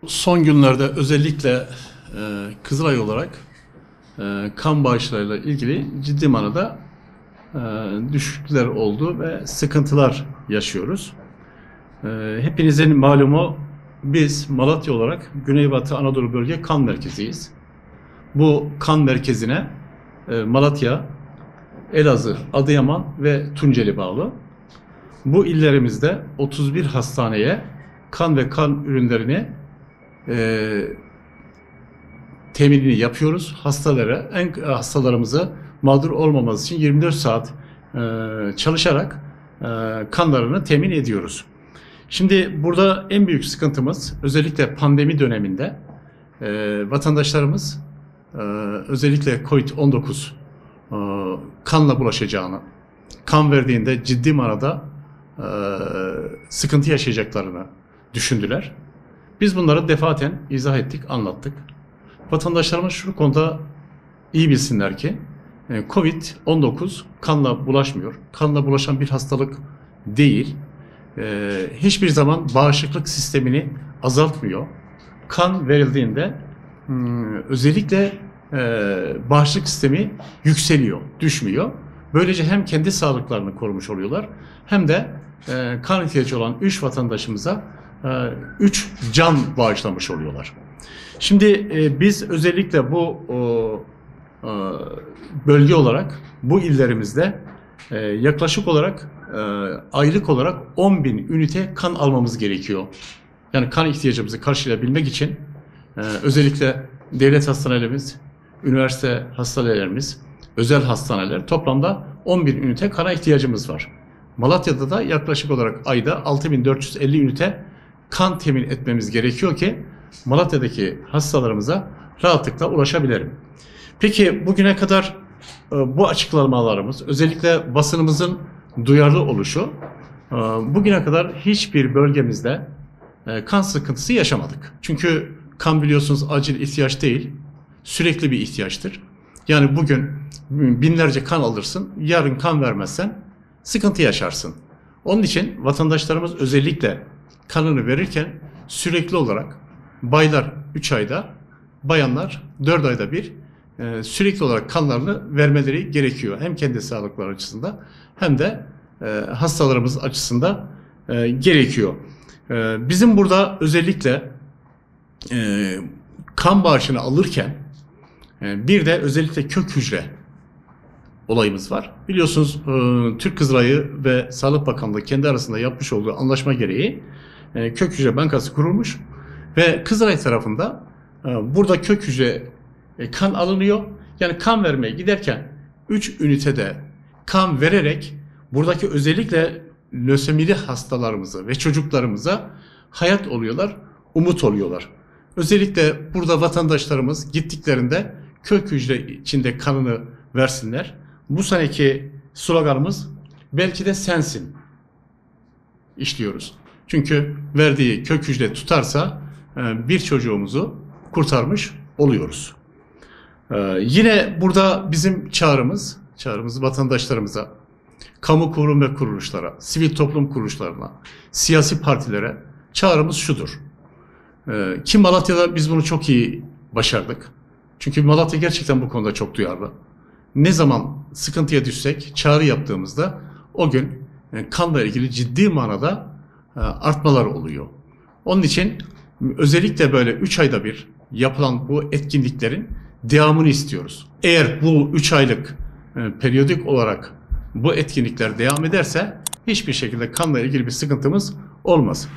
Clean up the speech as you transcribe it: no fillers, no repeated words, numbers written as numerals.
Son günlerde özellikle Kızılay olarak kan bağışlarıyla ilgili ciddi manada düşükler oldu ve sıkıntılar yaşıyoruz. Hepinizin malumu biz Malatya olarak Güneybatı Anadolu Bölge Kan Merkeziyiz. Bu kan merkezine Malatya, Elazığ, Adıyaman ve Tunceli bağlı. Bu illerimizde 31 hastaneye kan ve kan ürünlerini teminini yapıyoruz. Hastalarımızı mağdur olmaması için 24 saat çalışarak kanlarını temin ediyoruz. Şimdi burada en büyük sıkıntımız özellikle pandemi döneminde vatandaşlarımız özellikle COVID-19 kanla bulaşacağını, kan verdiğinde ciddi manada sıkıntı yaşayacaklarını düşündüler. Biz bunları defaten izah ettik, anlattık. Vatandaşlarımız şu konuda iyi bilsinler ki COVID-19 kanla bulaşmıyor. Kanla bulaşan bir hastalık değil. Hiçbir zaman bağışıklık sistemini azaltmıyor. Kan verildiğinde özellikle bağışıklık sistemi yükseliyor, düşmüyor. Böylece hem kendi sağlıklarını korumuş oluyorlar hem de kan ihtiyacı olan 3 vatandaşımıza 3 can bağışlamış oluyorlar. Şimdi biz özellikle bu bölge olarak bu illerimizde yaklaşık olarak aylık olarak 10.000 ünite kan almamız gerekiyor. Yani kan ihtiyacımızı karşılayabilmek için özellikle devlet hastanelerimiz, üniversite hastanelerimiz, özel hastaneler toplamda 10.000 ünite kana ihtiyacımız var. Malatya'da da yaklaşık olarak ayda 6.450 ünite kan temin etmemiz gerekiyor ki Malatya'daki hastalarımıza rahatlıkla ulaşabilirim. Peki bugüne kadar bu açıklamalarımız, özellikle basınımızın duyarlı oluşu, bugüne kadar hiçbir bölgemizde kan sıkıntısı yaşamadık. Çünkü kan biliyorsunuz acil ihtiyaç değil, sürekli bir ihtiyaçtır. Yani bugün binlerce kan alırsın, yarın kan vermezsen sıkıntı yaşarsın. Onun için vatandaşlarımız özellikle kanını verirken sürekli olarak baylar 3 ayda, bayanlar 4 ayda bir sürekli olarak kanlarını vermeleri gerekiyor. Hem kendi sağlıkları açısından hem de hastalarımız açısından gerekiyor. Bizim burada özellikle kan bağışını alırken bir de özellikle kök hücre olayımız var. Biliyorsunuz Türk Kızılayı ve Sağlık Bakanlığı kendi arasında yapmış olduğu anlaşma gereği kök hücre bankası kurulmuş ve Kızılay tarafında burada kök hücre kan alınıyor. Yani kan vermeye giderken 3 ünitede kan vererek buradaki özellikle lösemili hastalarımıza ve çocuklarımıza hayat oluyorlar, umut oluyorlar. Özellikle burada vatandaşlarımız gittiklerinde kök hücre içinde kanını versinler. Bu seneki sloganımız belki de sensin işliyoruz. Çünkü verdiği kök hücre tutarsa bir çocuğumuzu kurtarmış oluyoruz. Yine burada bizim çağrımız vatandaşlarımıza, kamu kurum ve kuruluşlara, sivil toplum kuruluşlarına, siyasi partilere çağrımız şudur. Ki Malatya'da biz bunu çok iyi başardık. Çünkü Malatya gerçekten bu konuda çok duyarlı. Ne zaman sıkıntıya düşsek çağrı yaptığımızda o gün kanla ilgili ciddi manada artmalar oluyor. Onun için özellikle böyle 3 ayda bir yapılan bu etkinliklerin devamını istiyoruz. Eğer bu 3 aylık periyodik olarak bu etkinlikler devam ederse hiçbir şekilde kanla ilgili bir sıkıntımız olmaz.